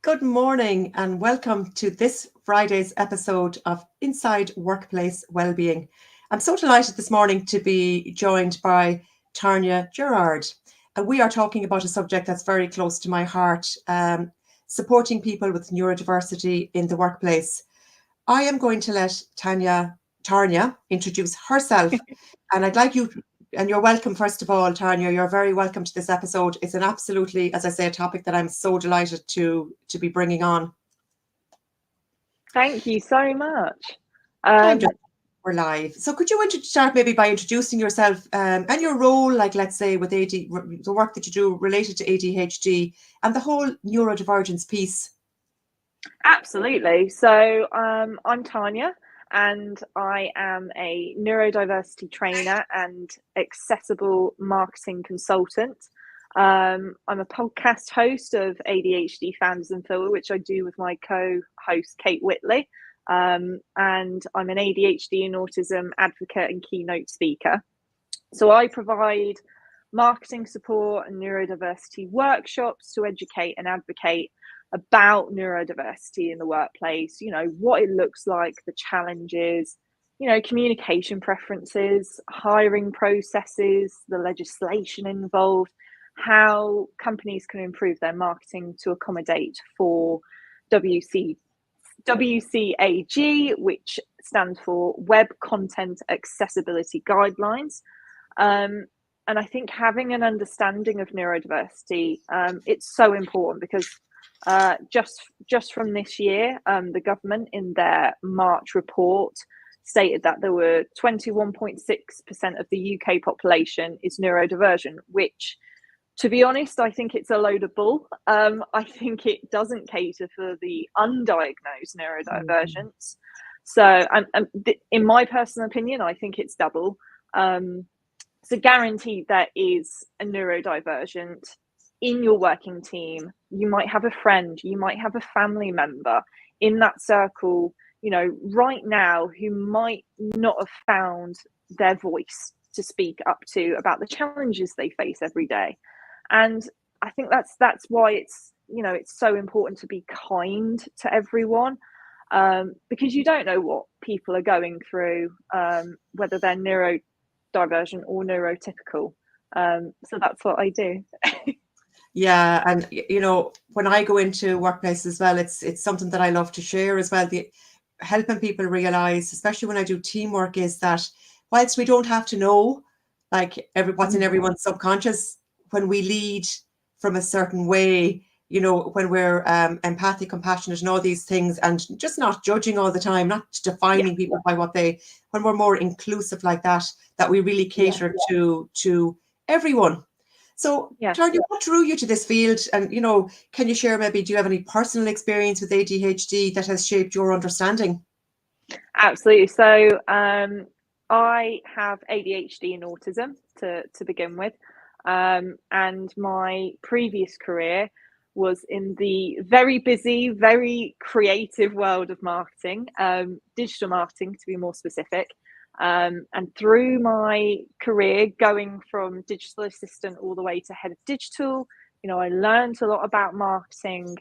Good morning and welcome to this Friday's episode of Inside Workplace Wellbeing. I'm so delighted this morning to be joined by Tania, Gerard. And we are talking about a subject that's very close to my heart, supporting people with neurodiversity in the workplace. I am going to let Tania introduce herself, and I'd like you, and you're welcome, first of all, Tania, you're very welcome to this episode. It's an absolutely, as I say, a topic that I'm so delighted to be bringing on. Thank you so much. We're live. So could you start maybe by introducing yourself and your role, like let's say with the work that you do related to ADHD and the whole neurodivergence piece? Absolutely. So I'm Tania, and I am a neurodiversity trainer and accessible marketing consultant. I'm a podcast host of ADHD Founders and Filter, which I do with my co-host Kate Whitley. And I'm an ADHD and autism advocate and keynote speaker. So I provide marketing support and neurodiversity workshops to educate and advocate about neurodiversity in the workplace, what it looks like, the challenges, communication preferences, hiring processes, the legislation involved, how companies can improve their marketing to accommodate for WCAG, which stands for Web Content Accessibility Guidelines. And I think having an understanding of neurodiversity, it's so important because just from this year, the government in their March report stated that there were 21.6% of the UK population is neurodivergent, which, to be honest, I think it's a load of bull. I think it doesn't cater for the undiagnosed neurodivergence. So, in my personal opinion, I think it's double. So guaranteed there is a neurodivergent in your working team. You might have a friend, you might have a family member in that circle, right now, who might not have found their voice to speak up to about the challenges they face every day. And I think that's why it's so important to be kind to everyone, because you don't know what people are going through, whether they're neurodivergent or neurotypical. So that's what I do. Yeah, and when I go into workplaces as well, it's something that I love to share as well. The helping people realize, especially when I do teamwork, is that whilst we don't have to know like what's in everyone's subconscious, when we lead from a certain way, when we're empathic, compassionate, and all these things, and just not judging all the time, not defining people by when we're more inclusive like that we really cater to everyone. So, Tania, what drew you to this field? And, can you share maybe, do you have any personal experience with ADHD that has shaped your understanding? Absolutely. So I have ADHD and autism to begin with. And my previous career was in the very busy, very creative world of marketing, digital marketing to be more specific. And through my career, going from digital assistant all the way to head of digital, I learned a lot about marketing.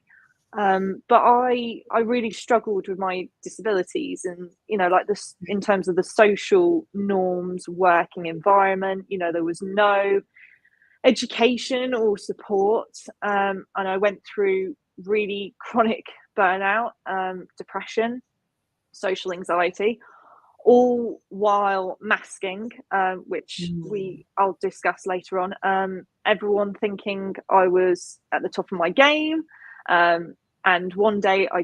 But I really struggled with my disabilities, and like this in terms of the social norms, working environment. There was no education or support, and I went through really chronic burnout, depression, social anxiety, all while masking, which I'll discuss later on. Everyone thinking I was at the top of my game. And one day I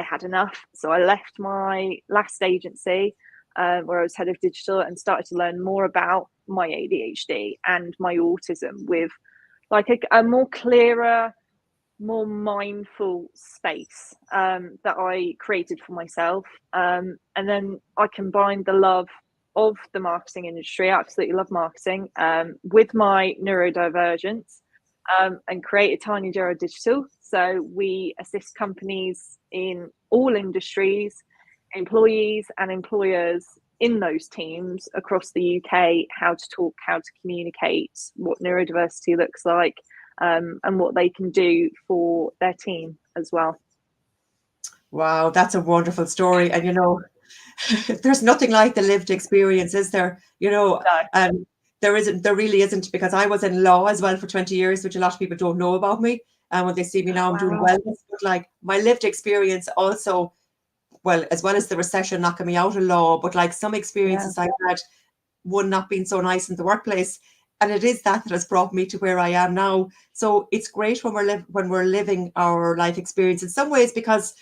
had enough. So I left my last agency, where I was head of digital, and started to learn more about my ADHD and my autism with like a more clearer, more mindful space that I created for myself. And then I combined the love of the marketing industry, I absolutely love marketing, with my neurodivergence, and created Tania Gerard Digital. So we assist companies in all industries, employees and employers in those teams across the UK, how to talk, how to communicate, what neurodiversity looks like, and what they can do for their team as well. Wow, that's a wonderful story. And, there's nothing like the lived experience, is there? No. And there really isn't, because I was in law as well for 20 years, which a lot of people don't know about me. And when they see me now, I'm doing wellness, but like my lived experience also, well, as well as the recession knocking me out of law, but like some experiences I had, one not being so nice in the workplace. And it is that has brought me to where I am now. So it's great when we're living our life experience in some ways, because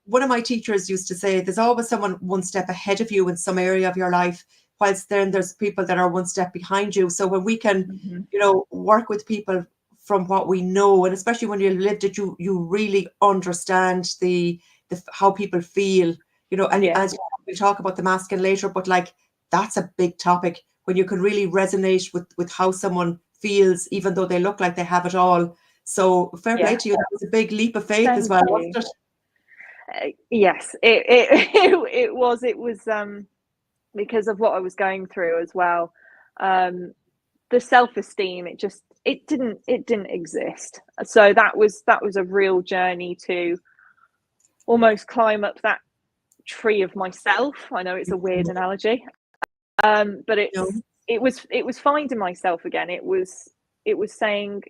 one of my teachers used to say, there's always someone one step ahead of you in some area of your life, whilst then there's people that are one step behind you. So when we can, work with people from what we know, and especially when you lived it, you really understand the how people feel, and as we talk about the masculine later, but like that's a big topic when you can really resonate with how someone feels, even though they look like they have it all. So fair play to you. That was a big leap of faith as well, wasn't it? Yes, it was because of what I was going through as well. The self-esteem, it didn't exist. So that was a real journey to almost climb up that tree of myself. I know it's a weird analogy, but it was finding myself again. It was saying,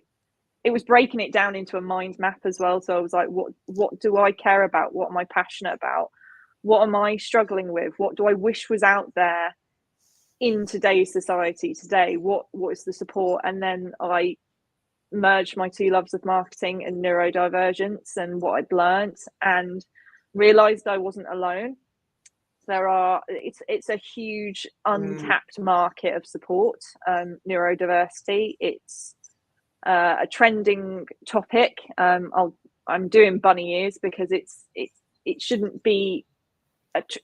it was breaking it down into a mind map as well. So I was like, what do I care about? What am I passionate about? What am I struggling with? What do I wish was out there in today's society today? What is the support? And then I merged my two loves of marketing and neurodivergence and what I'd learned, and realized I wasn't alone. It's a huge untapped market of support. Neurodiversity, it's a trending topic. I'm doing bunny ears because it shouldn't be.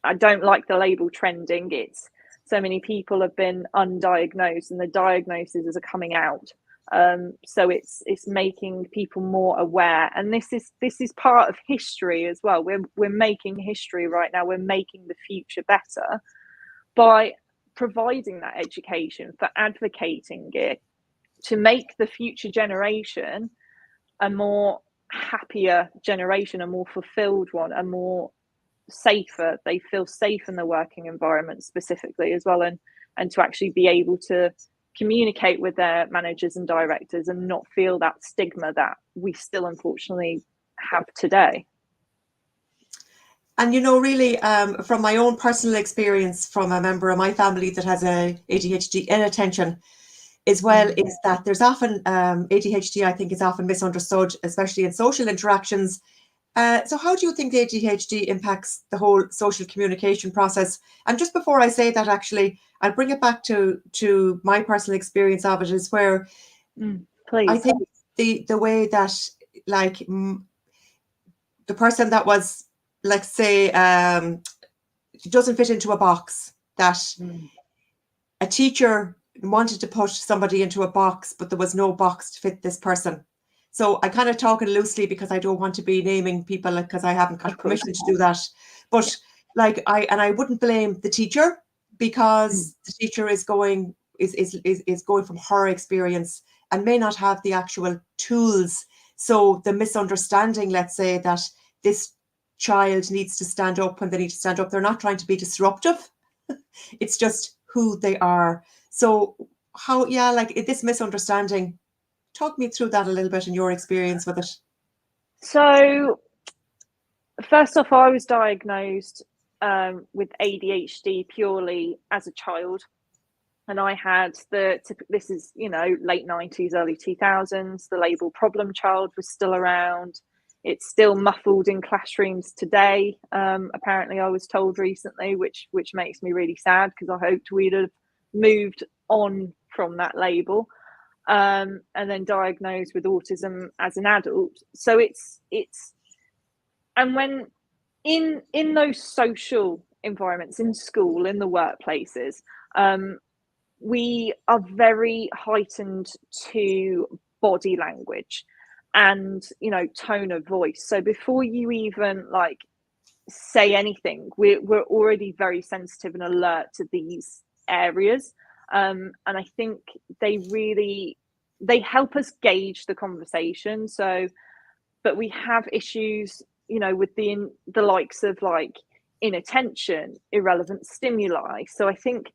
I don't like the label trending. It's so many people have been undiagnosed, and the diagnoses are coming out. So it's making people more aware, and this is part of history as well. We're making history right now. We're making the future better by providing that education, for advocating it, to make the future generation a more happier generation, a more fulfilled one, a more safer. They feel safe in the working environment specifically as well, and to actually be able to communicate with their managers and directors and not feel that stigma that we still unfortunately have today. And really, from my own personal experience, from a member of my family that has a ADHD inattention as well, is that there's often ADHD, I think, is often misunderstood, especially in social interactions. So how do you think the ADHD impacts the whole social communication process? And just before I say that, actually, I'll bring it back to my personal experience of it, is where I think the way that, like, the person that was, let's say, doesn't fit into a box, that a teacher wanted to push somebody into a box, but there was no box to fit this person. So I kind of talking loosely because I don't want to be naming people, because I haven't got permission to do that. But like I wouldn't blame the teacher, because the teacher is going from her experience and may not have the actual tools. So the misunderstanding, let's say, that this child needs to stand up when they need to stand up. They're not trying to be disruptive. It's just who they are. So how, like this misunderstanding, talk me through that a little bit in your experience with it. So first off, I was diagnosed with ADHD purely as a child. And I had this is, late 90s, early 2000s, the label problem child was still around. It's still muffled in classrooms today. Apparently, I was told recently, which makes me really sad, because I hoped we'd have moved on from that label, and then diagnosed with autism as an adult. So it's and when in those social environments, in school, in the workplaces, we are very heightened to body language and tone of voice. So before you even say anything, we're already very sensitive and alert to these areas, and I think they really they help us gauge the conversation. So, but we have issues, you know, with the likes of like inattention, irrelevant stimuli. So I think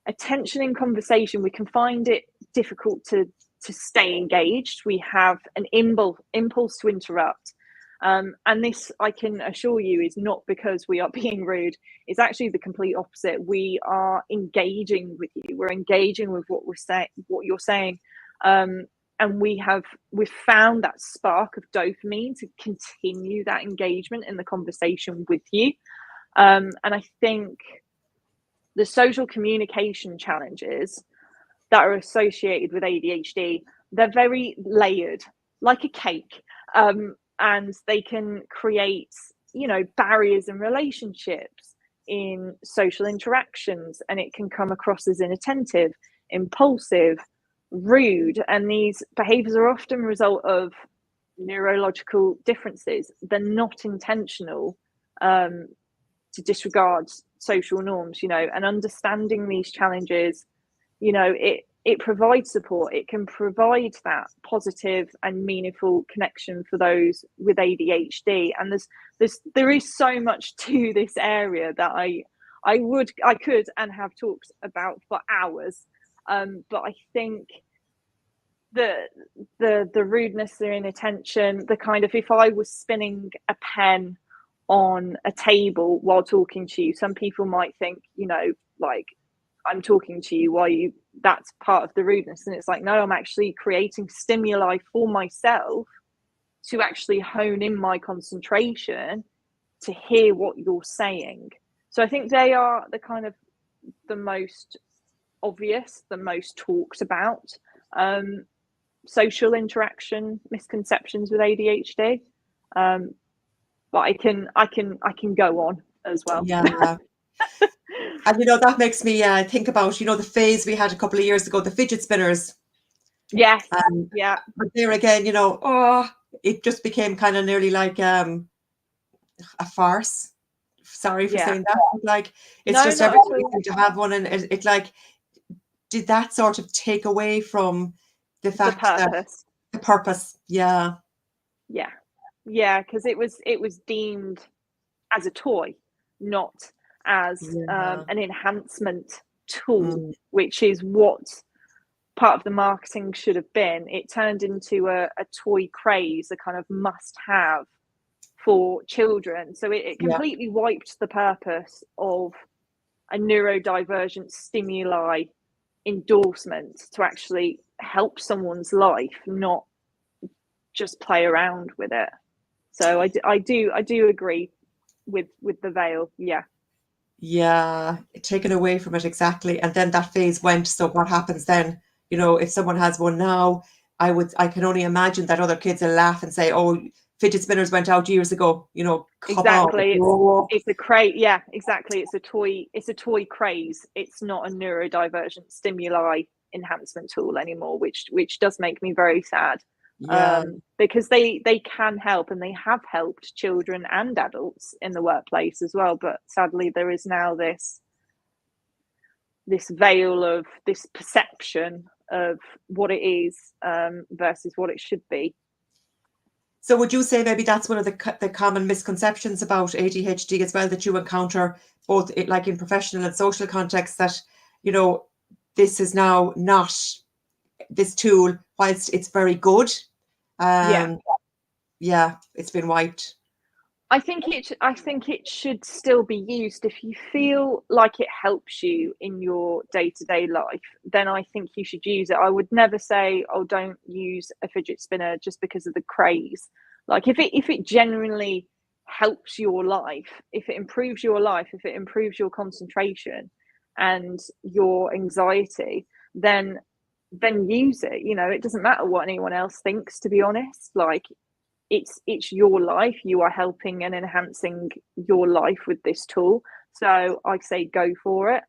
attention in conversation, we can find it difficult to stay engaged. We have an impulse to interrupt. And this, I can assure you, is not because we are being rude. It's actually the complete opposite. We are engaging with you. We're engaging with what what you're saying. And we've found that spark of dopamine to continue that engagement in the conversation with you. And I think the social communication challenges that are associated with ADHD, they're very layered, like a cake. And they can create, you know, barriers in relationships, in social interactions, and it can come across as inattentive, impulsive, rude. And these behaviors are often a result of neurological differences. They're not intentional, to disregard social norms, you know. And understanding these challenges, you know, it provides support. It can provide that positive and meaningful connection for those with ADHD. And there is so much to this area that I could and have talked about for hours. But I think the rudeness, the inattention, the kind of, if I was spinning a pen on a table while talking to you, some people might think, you know, like, I'm talking to you, why you, that's part of the rudeness. And it's like, no, I'm actually creating stimuli for myself to actually hone in my concentration to hear what you're saying. So I think they are the kind of the most obvious, the most talked about social interaction misconceptions with ADHD. But I can go on as well. Yeah. And you know, that makes me think about, you know, the phase we had a couple of years ago, the fidget spinners. Yes. Yeah. But there again, you know, it just became kind of nearly like a farce. Sorry for saying that. Like, it's just everybody seemed to have one, and it like, did that sort of take away from the fact that the purpose? Yeah. Because it was deemed as a toy, not as an enhancement tool, which is what part of the marketing should have been. It turned into a toy craze, a kind of must-have for children. So it completely wiped the purpose of a neurodivergent stimuli endorsement to actually help someone's life, not just play around with it. So I do agree with the veil. Taken away from it, exactly. And then that phase went. So what happens then? You know, if someone has one now, I can only imagine that other kids will laugh and say, oh, fidget spinners went out years ago, you know. Exactly. It's a craze. Yeah, exactly. It's a toy craze. It's not a neurodivergent stimuli enhancement tool anymore, which does make me very sad. Because they can help, and they have helped children and adults in the workplace as well. But sadly, there is now this veil of this perception of what it is versus what it should be. So would you say maybe that's one of the common misconceptions about ADHD as well, that you encounter both like in professional and social contexts, that, you know, this is now not, this tool, whilst it's very good, it's been wiped. I think it should still be used. If you feel like it helps you in your day-to-day life, then I think you should use it. I would never say, oh, don't use a fidget spinner just because of the craze. Like, if it genuinely helps your life, if it improves your life, if it improves your concentration and your anxiety, then use it. You know, it doesn't matter what anyone else thinks, to be honest. Like, it's your life. You are helping and enhancing your life with this tool. So I say go for it.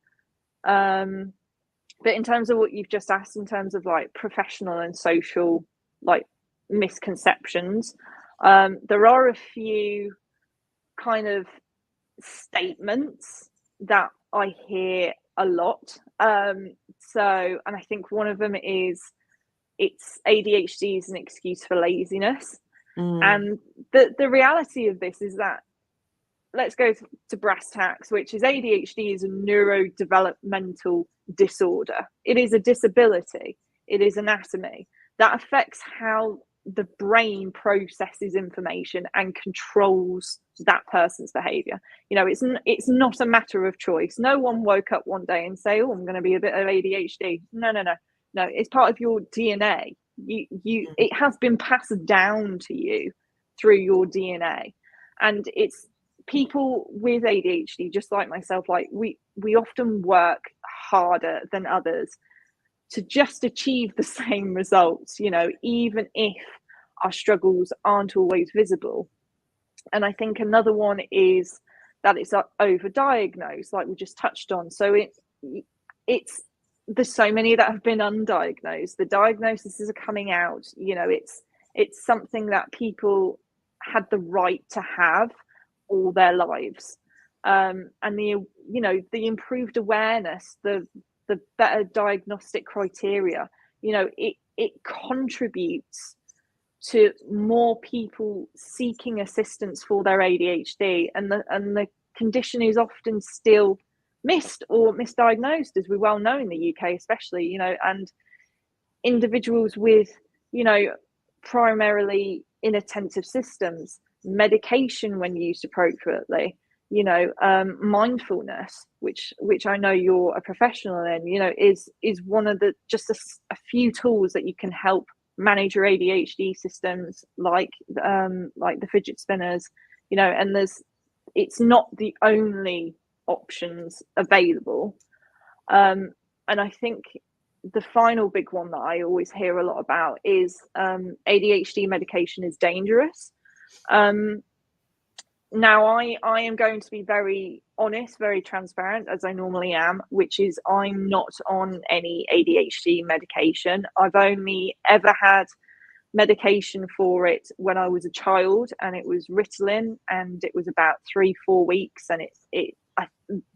But in terms of what you've just asked, in terms of like professional and social like misconceptions, there are a few kind of statements that I hear a lot. And I think one of them is it's ADHD is an excuse for laziness. Mm. And the reality of this is that, let's go to brass tacks, which is ADHD is a neurodevelopmental disorder. It is a disability. It is anatomy that affects how the brain processes information and controls that person's behavior. You know, it's not a matter of choice. No one woke up one day and say, oh, I'm going to be a bit of ADHD. No. It's part of your DNA. It has been passed down to you through your DNA. And it's people with ADHD, just like myself, like we often work harder than others to just achieve the same results, you know, even if our struggles aren't always visible. And I think another one is that it's overdiagnosed, like we just touched on. So it's there's so many that have been undiagnosed. The diagnoses are coming out, you know, it's something that people had the right to have all their lives. And the improved awareness, the better diagnostic criteria, you know, it contributes to more people seeking assistance for their ADHD, and the condition is often still missed or misdiagnosed, as we well know in the UK especially, you know. And individuals with, you know, primarily inattentive systems, medication when used appropriately, you know, mindfulness, which I know you're a professional in, you know, is one of the just a few tools that you can help manage your ADHD systems, like the fidget spinners, you know. And it's not the only options available. And I think the final big one that I always hear a lot about is ADHD medication is dangerous. Now, I am going to be very honest, very transparent, as I normally am, which is I'm not on any ADHD medication. I've only ever had medication for it when I was a child, and it was Ritalin, and it was about 3-4 weeks. And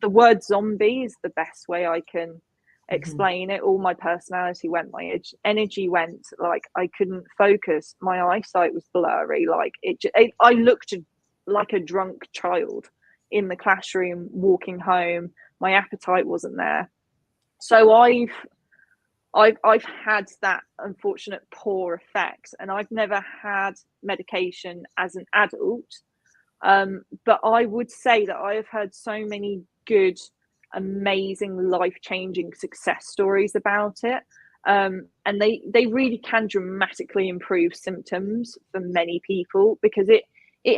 the word zombie is the best way I can explain it. All my personality went, my energy went, like I couldn't focus, my eyesight was blurry, like I looked like a drunk child in the classroom walking home. My appetite wasn't there. So I've had that unfortunate poor effect, and I've never had medication as an adult. But I would say that I have heard so many good, amazing, life-changing success stories about it. And they really can dramatically improve symptoms for many people, because it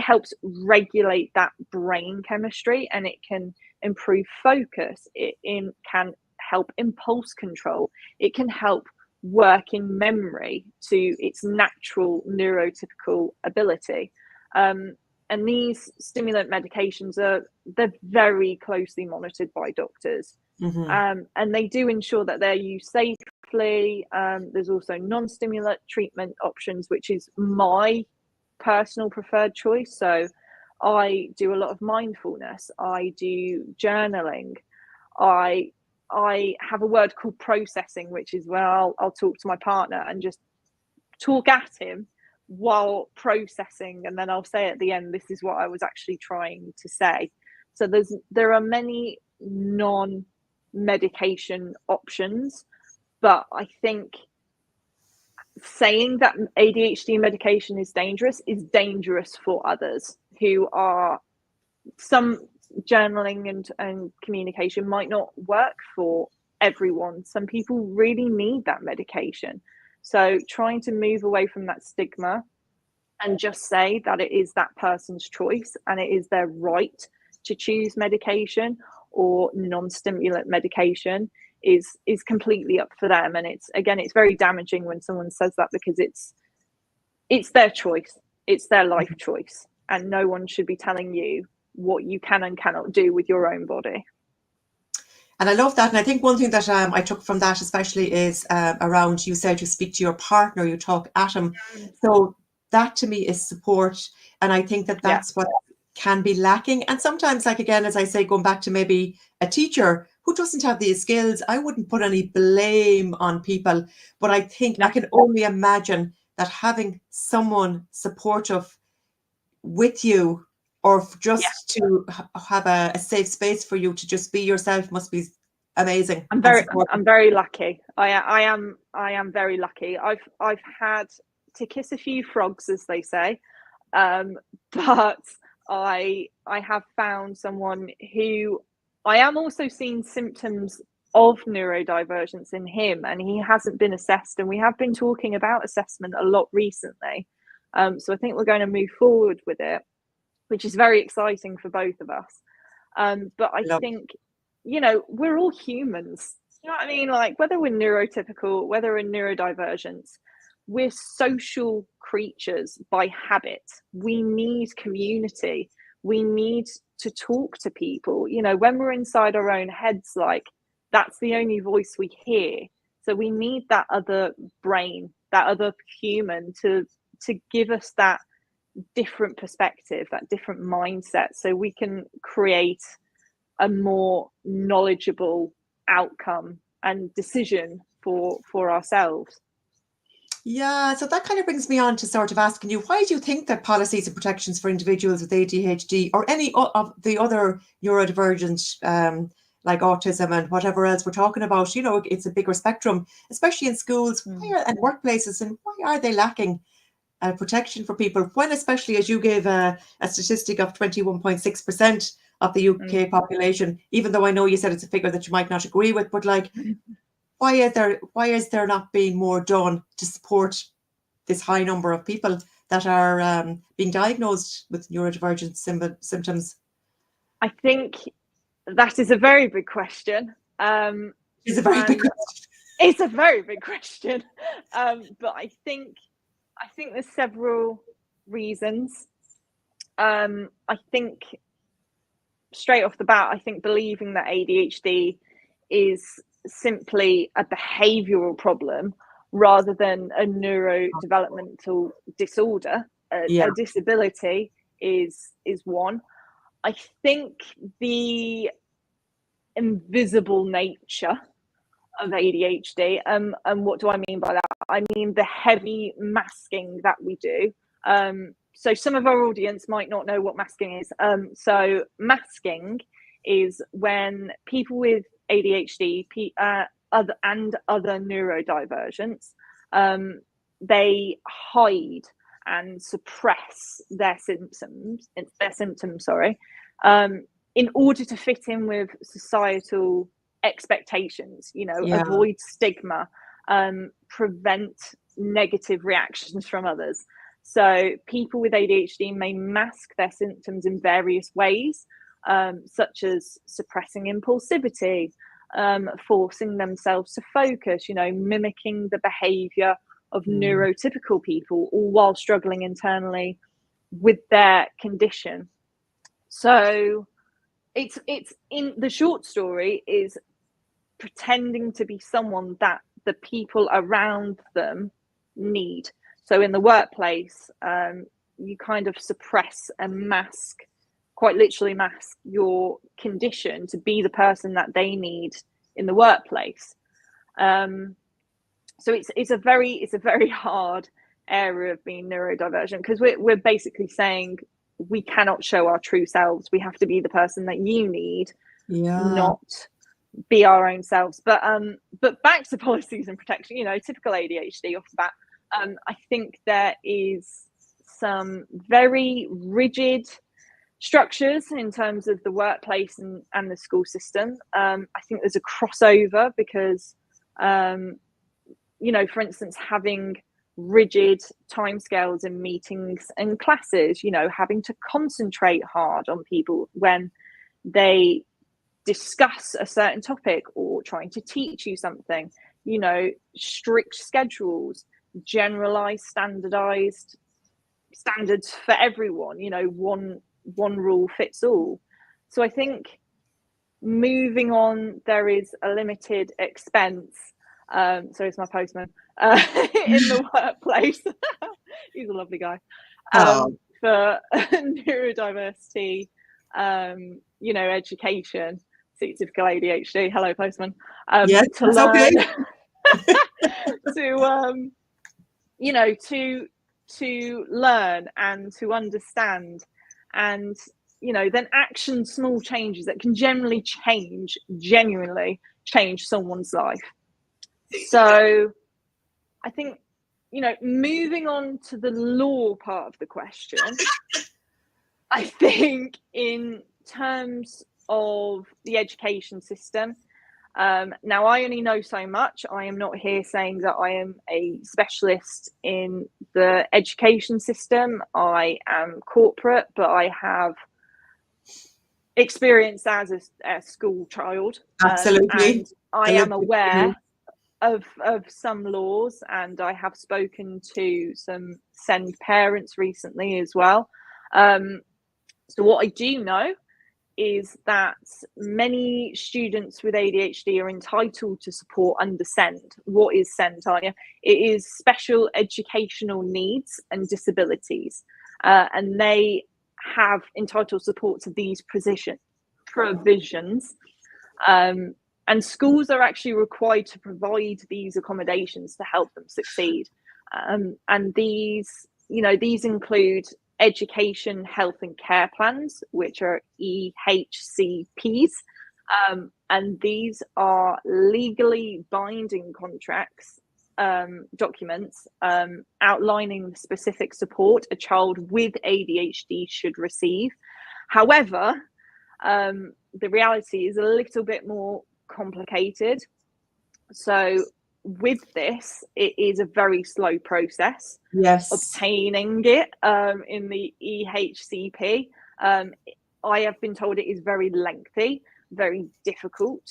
helps regulate that brain chemistry, and it can improve focus. It can help impulse control. It can help working memory to its natural neurotypical ability. And these stimulant medications they're very closely monitored by doctors. And they do ensure that they're used safely. There's also non-stimulant treatment options, which is my personal preferred choice. So I do a lot of mindfulness, I do journaling, I have a word called processing, which is where I'll talk to my partner and just talk at him while processing, and then I'll say at the end, this is what I was actually trying to say. So there are many non-medication options, but I think saying that ADHD medication is dangerous for others who are, some journaling and communication might not work for everyone. Some people really need that medication. So trying to move away from that stigma and just say that it is that person's choice, and it is their right to choose medication or non-stimulant medication is completely up for them. And it's very damaging when someone says that, because it's their choice, it's their life choice, and no one should be telling you what you can and cannot do with your own body. And I love that. And I think one thing that I took from that especially is around, you said you speak to your partner, you talk at him. So that to me is support. And I think that's what can be lacking. And sometimes, like, again, as I say, going back to maybe a teacher, who doesn't have these skills. I wouldn't put any blame on people, but I think No. I can only imagine that having someone supportive with you, or just to have a safe space for you to just be yourself, must be amazing. I'm very lucky. I am very lucky. I've had to kiss a few frogs, as they say, but I have found someone who I am also seeing symptoms of neurodivergence in him, and he hasn't been assessed. And we have been talking about assessment a lot recently. So I think we're going to move forward with it, which is very exciting for both of us. But I think, you know, we're all humans. You know what I mean? Like, whether we're neurotypical, whether we're neurodivergent, we're social creatures by habit. We need community. We need to talk to people. You know, when we're inside our own heads, like, that's the only voice we hear. So we need that other brain, that other human to give us that different perspective, that different mindset, so we can create a more knowledgeable outcome and decision for ourselves. Yeah, so that kind of brings me on to sort of asking you, why do you think that policies and protections for individuals with ADHD or any of the other neurodivergent, like autism and whatever else we're talking about, you know, it's a bigger spectrum, especially in schools and workplaces, and why are they lacking protection for people when, especially as you gave a statistic of 21.6% of the UK population, even though I know you said it's a figure that you might not agree with, but like, why is there not being more done to support this high number of people that are being diagnosed with neurodivergent symptoms? I think that is a very big question. It's a very big question. It's a very big question. But I think there's several reasons. I think straight off the bat, I think believing that ADHD is simply a behavioural problem rather than a neurodevelopmental disorder, a disability is one. I think the invisible nature of ADHD, and what do I mean by that? I mean the heavy masking that we do. So some of our audience might not know what masking is. So masking is when people with ADHD other neurodivergence, they hide and suppress their symptoms, in order to fit in with societal expectations, you know, avoid stigma, prevent negative reactions from others. So people with ADHD may mask their symptoms in various ways, such as suppressing impulsivity, forcing themselves to focus, you know, mimicking the behavior of neurotypical people, all while struggling internally with their condition. So it's in the short story is pretending to be someone that the people around them need. So in the workplace, you kind of suppress and mask, quite literally mask your condition to be the person that they need in the workplace. So it's a very hard area of being neurodivergent, because we're basically saying we cannot show our true selves. We have to be the person that you need, not be our own selves. But back to policies and protection, you know, typical ADHD off the bat. I think there is some very rigid structures in terms of the workplace and the school system. I think there's a crossover because, you know, for instance, having rigid timescales in meetings and classes, you know, having to concentrate hard on people when they discuss a certain topic or trying to teach you something, you know, strict schedules, generalized, standardized standards for everyone, you know, one rule fits all. So I think moving on, there is a limited expense. So it's my postman in the workplace. He's a lovely guy. For neurodiversity, you know, education. typical ADHD. Hello, postman. Yes, To that's learn, okay. to you know, to learn and to understand, and you know, then action small changes that can genuinely change someone's life. So I think, you know, moving on to the law part of the question, I think in terms of the education system, now I only know so much. I am not here saying that I am a specialist in the education system. I am corporate, but I have experience as a school child. Absolutely. And I am aware of some laws, and I have spoken to some SEND parents recently as well. So what I do know is that many students with ADHD are entitled to support under SEND. What is SEND, Tania? It is special educational needs and disabilities, and they have entitled support to these provisions. And schools are actually required to provide these accommodations to help them succeed. And these, you know, these include education, health and care plans, which are EHCPs. And these are legally binding contracts, documents, outlining the specific support a child with ADHD should receive. However, the reality is a little bit more complicated. So with this, it is a very slow process. Yes. Obtaining it in the EHCP. I have been told it is very lengthy, very difficult.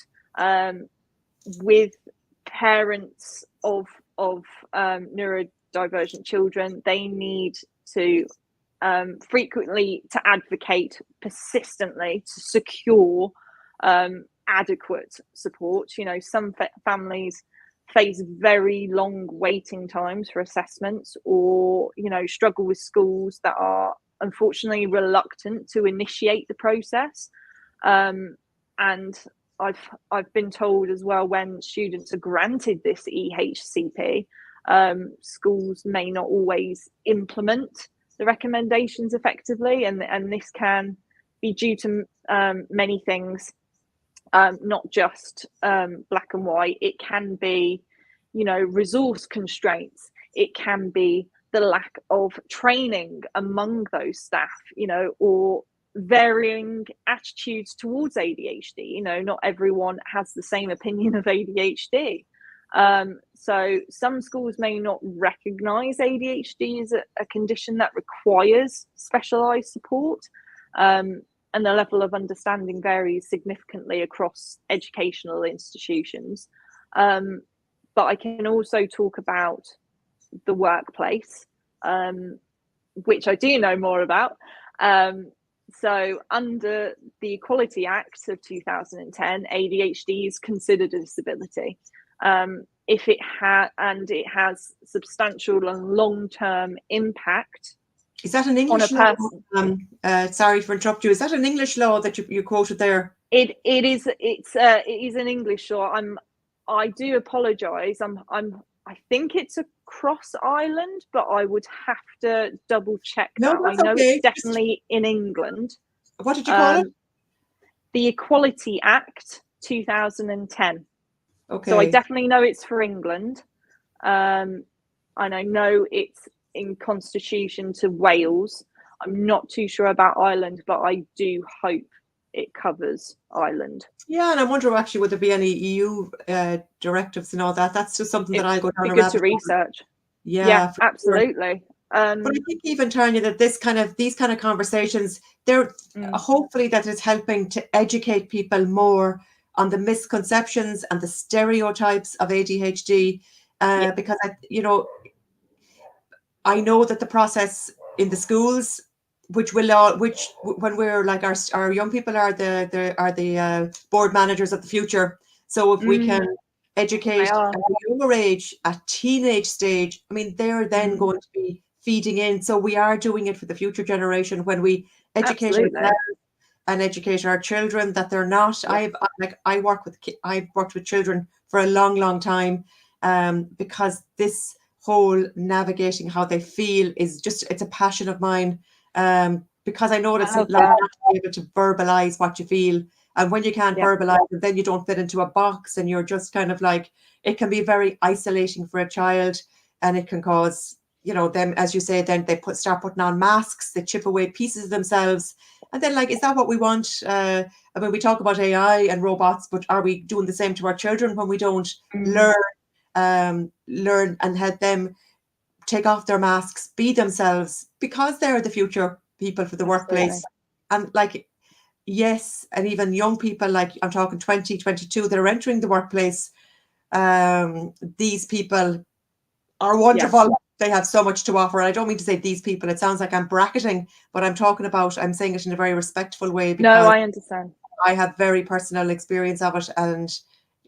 With parents of neurodivergent children, they need to frequently to advocate persistently to secure adequate support. You know, some families face very long waiting times for assessments, or you know, struggle with schools that are unfortunately reluctant to initiate the process. And I've been told as well, when students are granted this EHCP, schools may not always implement the recommendations effectively, and this can be due to many things, not just black and white. It can be, you know, resource constraints. It can be the lack of training among those staff, you know, or varying attitudes towards ADHD. You know, not everyone has the same opinion of ADHD. So some schools may not recognise ADHD as a condition that requires specialised support, and the level of understanding varies significantly across educational institutions. But I can also talk about the workplace, which I do know more about. So under the Equality Act of 2010, ADHD is considered a disability. If it has substantial and long-term impact. Is that an English law? Sorry for interrupting you. Is that an English law that you quoted there? It is. It is an English law. I do apologise. I think it's across Ireland, but I would have to double check that. I know it's definitely in England. What did you call it? The Equality Act 2010. Okay. So I definitely know it's for England. And I know it's in constitution to Wales. I'm not too sure about Ireland, but I do hope it covers Ireland. Yeah, and I wonder actually, would there be any EU directives and all that? That's just something that I'll go down. It'd be good to research. Yeah, absolutely. Sure. But I think even, Tania, that these kind of conversations, they're hopefully that it's helping to educate people more on the misconceptions and the stereotypes of ADHD, because I know that the process in the schools, which when we're like our young people are the board managers of the future. So if we can educate at a younger age, at teenage stage, I mean, they're then going to be feeding in. So we are doing it for the future generation when we educate ourselves, and educate our children that they're not. Yeah. I've worked with children for a long time, because this whole navigating how they feel is just, it's a passion of mine, because I know it's Oh, like yeah. not to be able to verbalize what you feel, and when you can't Yeah. verbalize it, then you don't fit into a box, and you're just kind of like, it can be very isolating for a child, and it can cause, you know, them, as you say, then they start putting on masks, they chip away pieces of themselves, and then, like, is that what we want? I mean, we talk about AI and robots, but are we doing the same to our children when we don't learn and help them take off their masks, be themselves, because they're the future people for the workplace? And like, yes, and even young people, like I'm talking 20, 22, that are entering the workplace, these people are wonderful. Yeah. They have so much to offer. And I don't mean to say these people, it sounds like I'm bracketing, but I'm saying it in a very respectful way, because no, I understand. I have very personal experience of it. And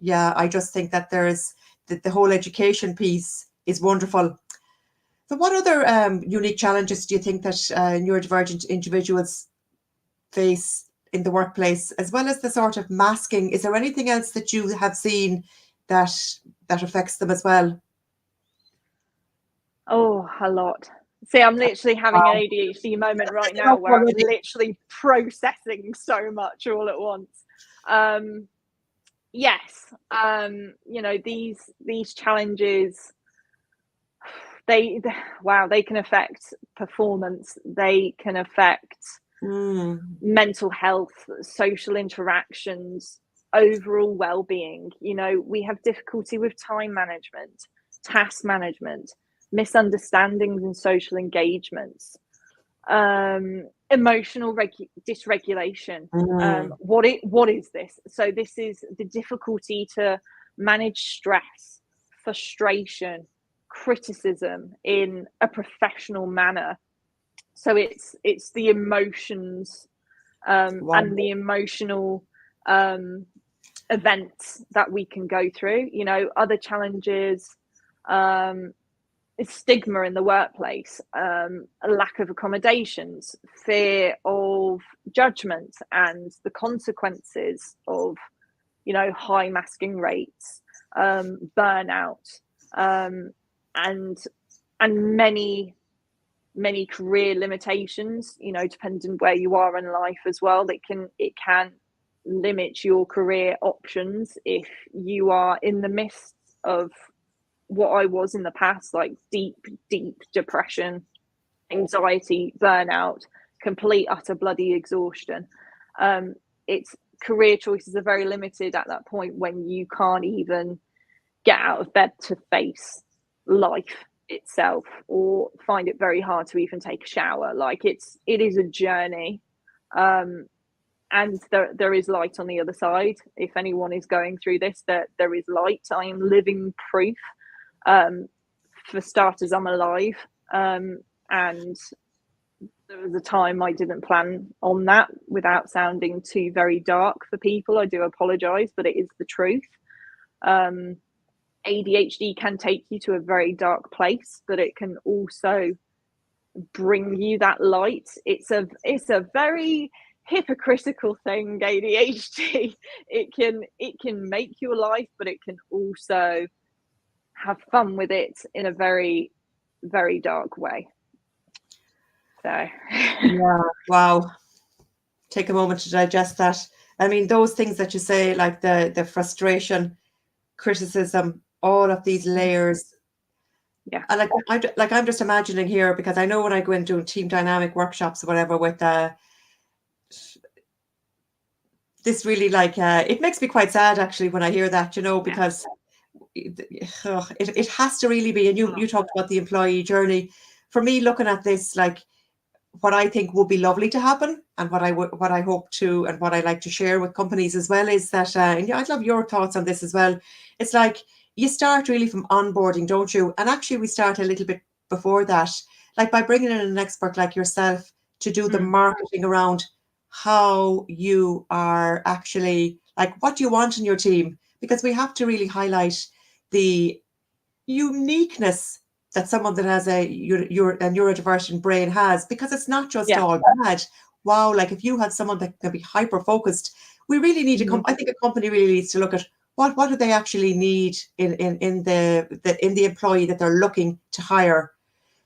yeah, I just think that there's the whole education piece is wonderful. So what other unique challenges do you think that neurodivergent individuals face in the workplace, as well as the sort of masking? Is there anything else that you have seen that affects them as well? Oh, a lot. See, I'm literally having an ADHD moment right now where I'm literally processing so much all at once. Yes, you know, these challenges, they can affect performance. They can affect mental health, social interactions, overall well-being. You know, we have difficulty with time management, task management, misunderstandings and social engagements, emotional dysregulation. What is this? So this is the difficulty to manage stress, frustration, criticism in a professional manner. So it's the emotions and the emotional events that we can go through. You know, other challenges is stigma in the workplace, a lack of accommodations, fear of judgment and the consequences of, you know, high masking rates, burnout, and many career limitations, you know, depending where you are in life as well. It can limit your career options if you are in the midst of what I was in the past, like deep depression, anxiety, burnout, complete utter bloody exhaustion. It's career choices are very limited at that point when you can't even get out of bed to face life itself, or find it very hard to even take a shower. Like it is a journey, and there is light on the other side. If anyone is going through this, there is light. I am living proof. For starters, I'm alive, and there was a time I didn't plan on that. Without sounding too very dark for people, I do apologize, but it is the truth. ADHD can take you to a very dark place, but it can also bring you that light. It's a very hypocritical thing, ADHD. It can make your life, but it can also have fun with it in a very, very dark way. So yeah, wow. Take a moment to digest that. I mean, those things that you say, like the frustration, criticism, all of these layers. Yeah. And I'm just imagining here, because I know when I go into team dynamic workshops or whatever with this really, like, it makes me quite sad actually when I hear that, you know, because it has to really be. And you talked about the employee journey. For me, looking at this, like, what I think would be lovely to happen, and what I hope to, and what I like to share with companies as well, is that, and I'd love your thoughts on this as well. It's like you start really from onboarding, don't you? And actually, we start a little bit before that, like by bringing in an expert like yourself to do the marketing around how you are actually, like, what do you want in your team? Because we have to really highlight the uniqueness that someone that has a neurodivergent brain has, because it's not just all bad. wow, like if you had someone that can be hyper focused, we really need I think a company really needs to look at what do they actually need in the employee that they're looking to hire.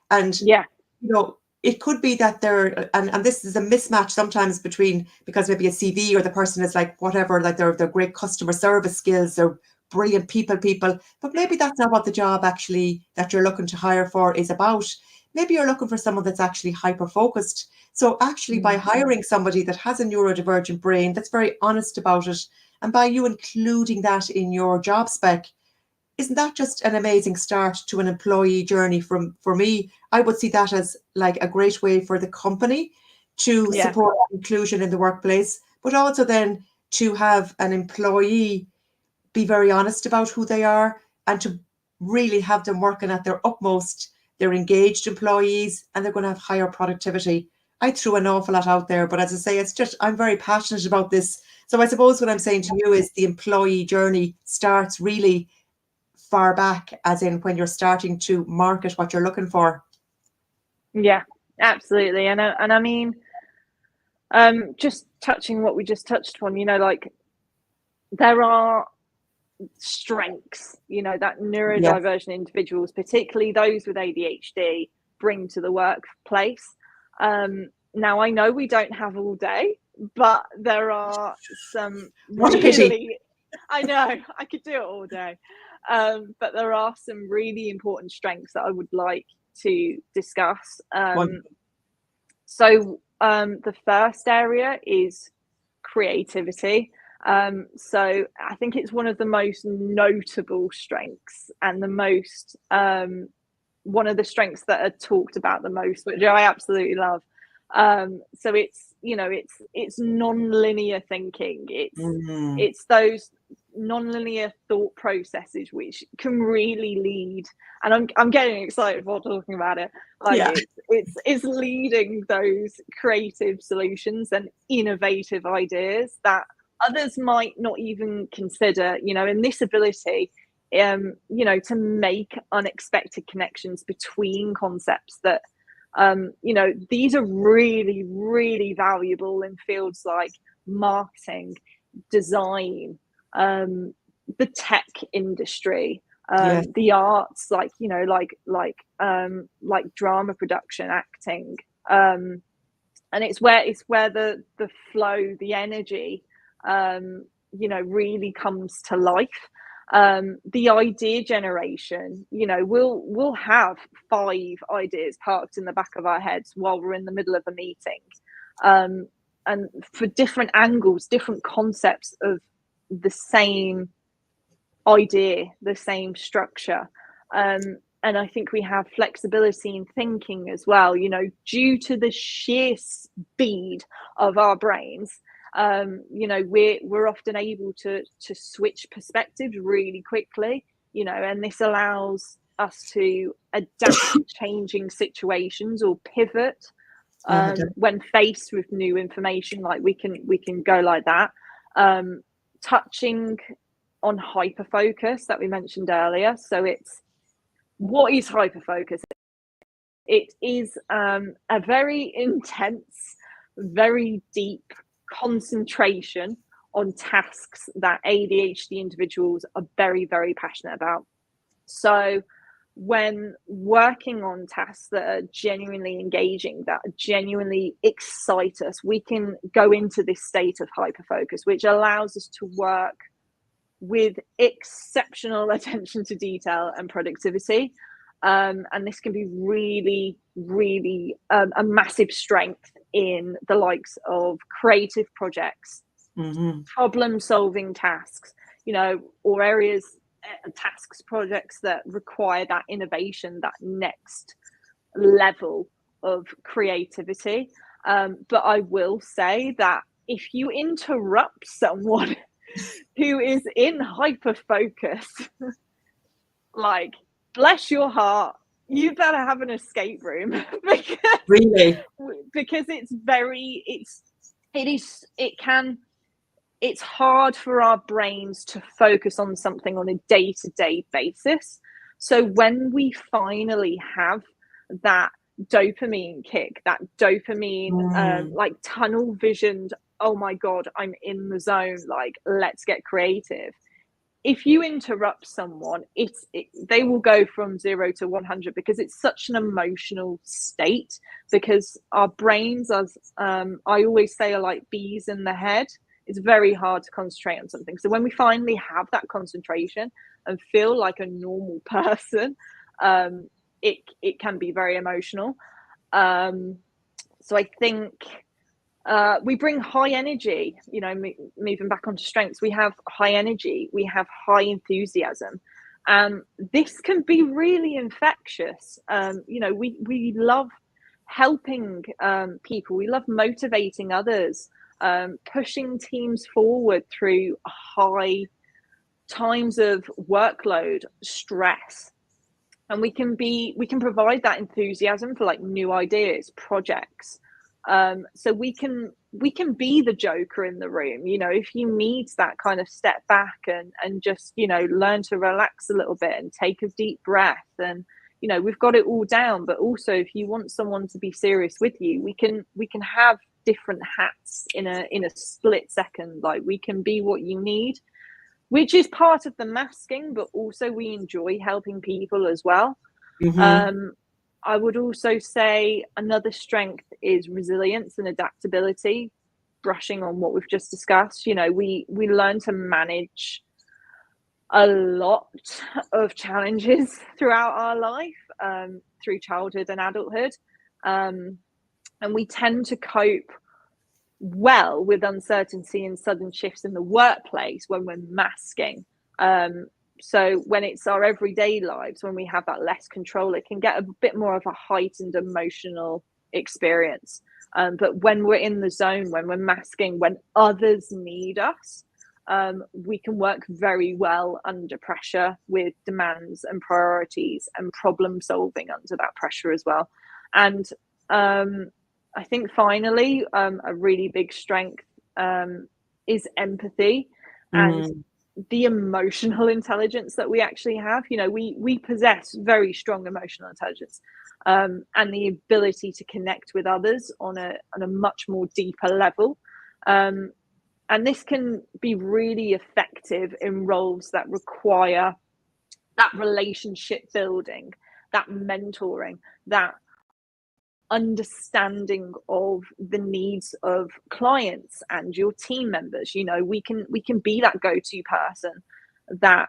And Yeah. you know, it could be that they're and this is a mismatch sometimes between, because maybe a CV or the person is like whatever, like they're great customer service skills, they're brilliant people, but maybe that's not what the job actually that you're looking to hire for is about. Maybe you're looking for someone that's actually hyper focused. So actually by hiring somebody that has a neurodivergent brain, that's very honest about it, and by you including that in your job spec, isn't that just an amazing start to an employee journey? For me, I would see that as like a great way for the company to support inclusion in the workplace, but also then to have an employee be very honest about who they are and to really have them working at their utmost. They're engaged employees and they're going to have higher productivity. I threw an awful lot out there, but as I say, it's just, I'm very passionate about this. So I suppose what I'm saying to you is the employee journey starts really far back, as in when you're starting to market what you're looking for. Yeah, absolutely. And I mean, just touching what we just touched on, you know, like there are strengths, you know, that neurodivergent individuals, particularly those with ADHD, bring to the workplace. Now I know we don't have all day, but there are some What a pity. I know I could do it all day. But there are some really important strengths that I would like to discuss. So the first area is creativity. So I think it's one of the most notable strengths and the most one of the strengths that are talked about the most, which I absolutely love. So it's, you know, it's non-linear thinking. It's those non-linear thought processes which can really lead, and I'm getting excited while talking about it. Like it's leading those creative solutions and innovative ideas that others might not even consider, you know, and this ability you know, to make unexpected connections between concepts that you know, these are really, really valuable in fields like marketing, design, the tech industry, the arts, like, you know, like drama production, acting, and it's where the flow, the energy, you know, really comes to life. The idea generation, you know, we'll have 5 ideas parked in the back of our heads while we're in the middle of a meeting, and for different angles, different concepts of the same idea, the same structure. And I think we have flexibility in thinking as well, you know, due to the sheer speed of our brains. You know, we're often able to switch perspectives really quickly, you know, and this allows us to adapt to changing situations or pivot when faced with new information. Like we can go like that. Touching on hyperfocus that we mentioned earlier. So what is hyperfocus? It is a very intense, very deep concentration on tasks that ADHD individuals are very, very passionate about. So when working on tasks that are genuinely engaging, that genuinely excite us, we can go into this state of hyperfocus, which allows us to work with exceptional attention to detail and productivity. And this can be really, really a massive strength in the likes of creative projects, problem solving tasks, you know, or areas, tasks, projects that require that innovation, that next level of creativity. But I will say that if you interrupt someone who is in hyper focus, like, bless your heart, you better have an escape room because it's hard for our brains to focus on something on a day-to-day basis. So when we finally have that dopamine kick, that dopamine, like tunnel visioned, oh my God, I'm in the zone, like, let's get creative. If you interrupt someone, they will go from 0 to 100, because it's such an emotional state, because our brains, as I always say, are like bees in the head. It's very hard to concentrate on something. So when we finally have that concentration and feel like a normal person, it can be very emotional. So I think we bring high energy, moving back onto strengths. We have high energy, we have high enthusiasm. This can be really infectious. We love helping people, we love motivating others, pushing teams forward through high times of workload, stress. And we can provide that enthusiasm for like new ideas, projects. So we can be the joker in the room, if you need that kind of step back and just, learn to relax a little bit and take a deep breath. And, we've got it all down. But also, if you want someone to be serious with you, we can have different hats in a split second. Like, we can be what you need, which is part of the masking, but also we enjoy helping people as well. I would also say another strength is resilience and adaptability, brushing on what we've just discussed. We learn to manage a lot of challenges throughout our life, through childhood and adulthood. And we tend to cope well with uncertainty and sudden shifts in the workplace when we're masking. So when it's our everyday lives, when we have that less control, it can get a bit more of a heightened emotional experience. But when we're in the zone, when we're masking, when others need us, we can work very well under pressure with demands and priorities and problem solving under that pressure as well. And I think finally, a really big strength is empathy and the emotional intelligence that we actually have. We possess very strong emotional intelligence, and the ability to connect with others on a much more deeper level. And this can be really effective in roles that require that relationship building, that mentoring, that understanding of the needs of clients and your team members. We can be that go-to person that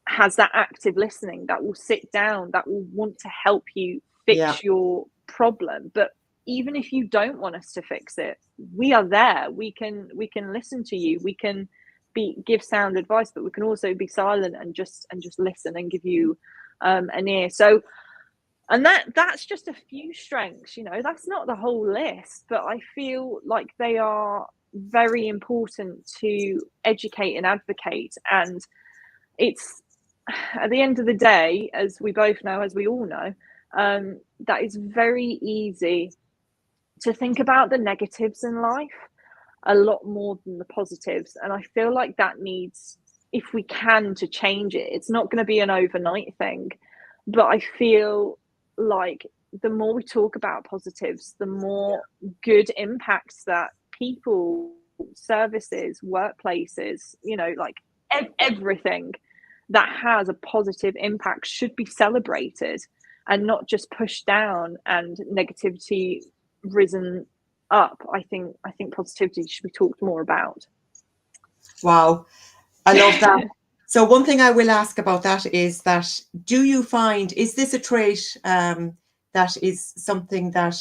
has that active listening, that will sit down, that will want to help you fix your problem. But even if you don't want us to fix it, we are there. We can listen to you. We can give sound advice, but we can also be silent and just listen and give you an ear. So, and that's just a few strengths, that's not the whole list, but I feel like they are very important to educate and advocate. And it's, at the end of the day, as we both know, as we all know, that it's very easy to think about the negatives in life a lot more than the positives. And I feel like that needs, if we can, to change it. It's not going to be an overnight thing, but I feel like the more we talk about positives, the more good impacts that people, services, workplaces, like everything that has a positive impact should be celebrated and not just pushed down and negativity risen up. I think positivity should be talked more about. Wow, I love that. So one thing I will ask about that is that, do you find, is this a trait that is something that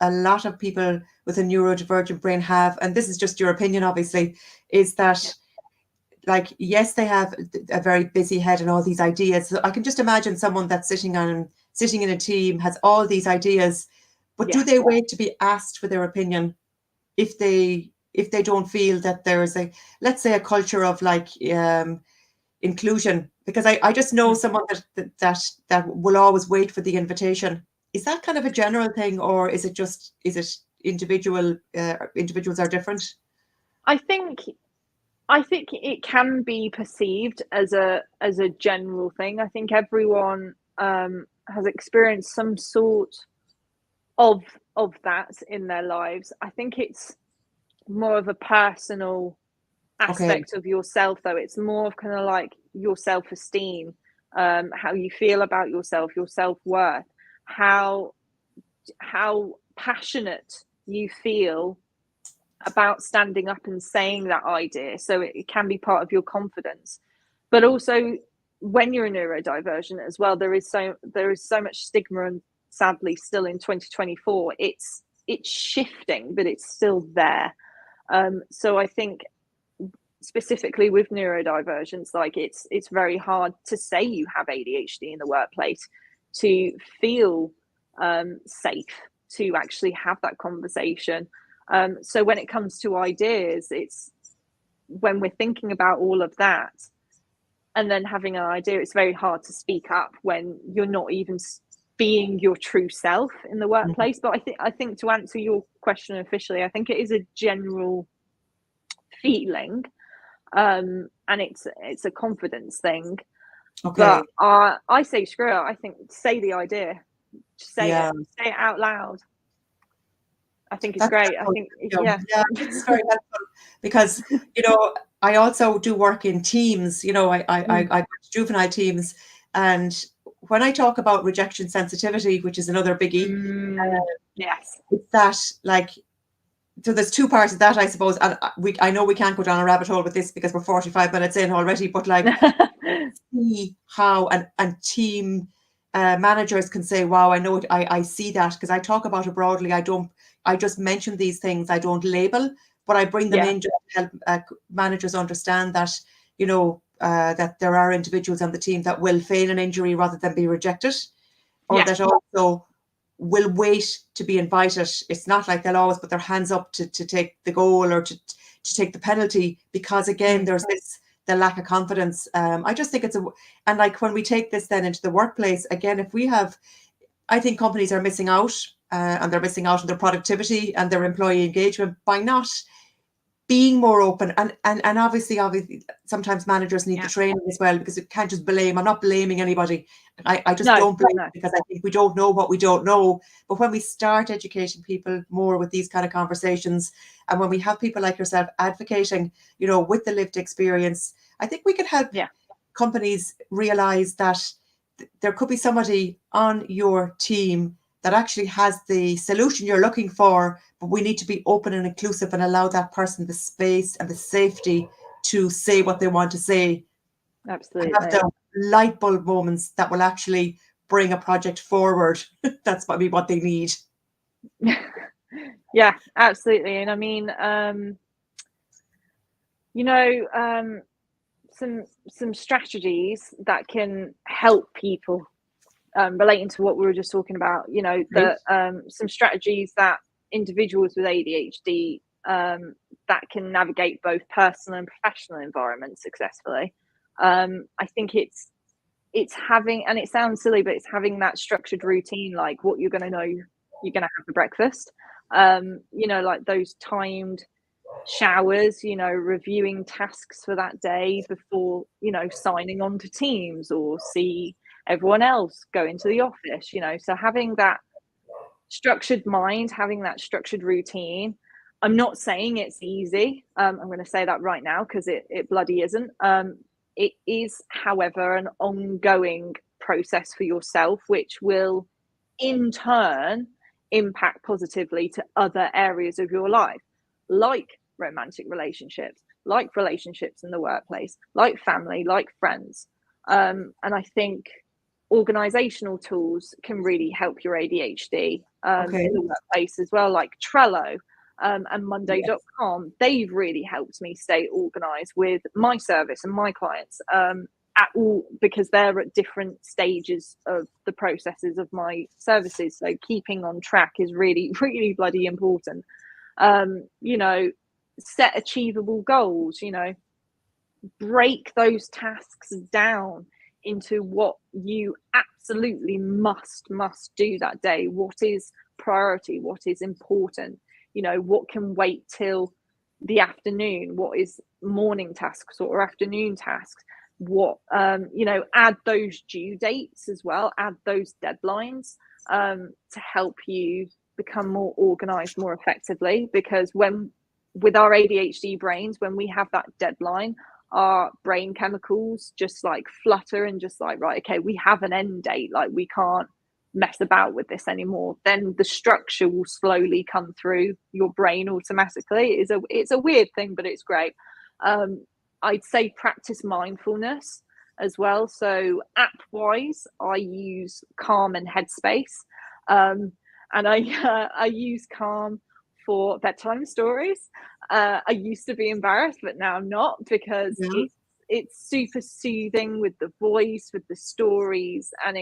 a lot of people with a neurodivergent brain have? And this is just your opinion, obviously, is that like, yes, they have a very busy head and all these ideas. So I can just imagine someone that's sitting in a team, has all these ideas, but do they wait to be asked for their opinion if they don't feel that there is let's say a culture of like inclusion? Because I just know someone that will always wait for the invitation. Is that kind of a general thing, or is it individuals are different? I think it can be perceived as a general thing. I think everyone has experienced some sort of that in their lives. I think it's more of a personal aspect of yourself, though. It's more of kind of like your self-esteem, how you feel about yourself, your self-worth, how passionate you feel about standing up and saying that idea. So it can be part of your confidence. But also, when you're a neurodivergent as well, there is so much stigma, and sadly still in 2024 it's shifting, but it's still there. So I think specifically with neurodivergence, like it's very hard to say you have ADHD in the workplace, to feel safe to actually have that conversation. So when it comes to ideas, it's when we're thinking about all of that and then having an idea, it's very hard to speak up when you're not even being your true self in the workplace. But I think to answer your question officially, I think it is a general feeling, and it's a confidence thing. But I say screw it. I think say the idea, just say it out loud. I think it's great. I think it's very helpful, because I also do work in teams. I go to juvenile teams, and when I talk about rejection sensitivity, which is another biggie, yes, it's that, like, so there's two parts of that, I suppose, and I know we can't go down a rabbit hole with this because we're 45 minutes in already, but like see how and team managers can say, wow, I know it, I see that, because I talk about it broadly. I just mention these things, I don't label, but I bring them in to help managers understand that, that there are individuals on the team that will feign an injury rather than be rejected, or that also will wait to be invited. It's not like they'll always put their hands up to take the goal or to take the penalty, because again, there's the lack of confidence. I just think and like when we take this then into the workplace, again, if we have, I think companies are missing out, and they're missing out on their productivity and their employee engagement by not being more open. And obviously sometimes managers need the training as well, because it can't just blame. I'm not blaming anybody. I just don't blame, because I think we don't know what we don't know. But when we start educating people more with these kind of conversations, and when we have people like yourself advocating, with the lived experience, I think we can help companies realize that there could be somebody on your team that actually has the solution you're looking for, but we need to be open and inclusive and allow that person the space and the safety to say what they want to say. Absolutely. And have the light bulb moments that will actually bring a project forward. That's probably what they need. Yeah, absolutely. And I mean, some strategies that can help people, relating to what we were just talking about, some strategies that individuals with ADHD that can navigate both personal and professional environments successfully. I think it's having, and it sounds silly, but it's having that structured routine, like what you're going to know you're going to have for breakfast, like those timed showers, reviewing tasks for that day before, signing on to Teams or see everyone else go into the office, so having that structured mind, having that structured routine. I'm not saying it's easy. I'm going to say that right now, because it bloody isn't. It is, however, an ongoing process for yourself, which will in turn impact positively to other areas of your life, like romantic relationships, like relationships in the workplace, like family, like friends. And I think organizational tools can really help your ADHD in the workplace as well, like Trello and Monday.com. They've really helped me stay organized with my service and my clients at all, because they're at different stages of the processes of my services. So keeping on track is really, really bloody important. Set achievable goals, break those tasks down into what you absolutely must do that day. What is priority? What is important? What can wait till the afternoon? What is morning tasks or afternoon tasks? What, add those due dates as well, add those deadlines to help you become more organized more effectively, because with our ADHD brains, when we have that deadline, our brain chemicals just like flutter and just like, right, okay, we have an end date, like we can't mess about with this anymore. Then the structure will slowly come through your brain automatically. It's a weird thing, but it's great. I'd say practice mindfulness as well. So app wise, I use Calm and Headspace, and I use Calm for bedtime stories. I used to be embarrassed, but now I'm not, because it's super soothing with the voice, with the stories, and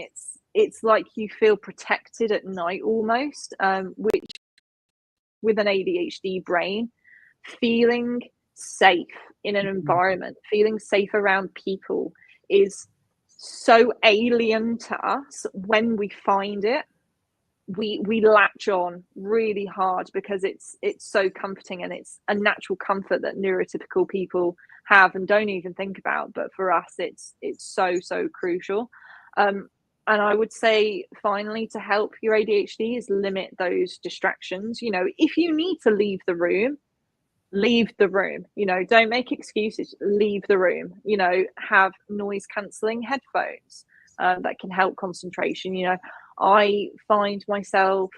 it's like you feel protected at night almost, which with an ADHD brain, feeling safe in an environment, feeling safe around people is so alien to us. When we find it, we latch on really hard, because it's so comforting, and it's a natural comfort that neurotypical people have and don't even think about, but for us it's so crucial. And I would say finally, to help your ADHD, is limit those distractions. You know, if you need to leave the room, you know, don't make excuses, leave the room. You know, have noise cancelling headphones that can help concentration. You know, I find myself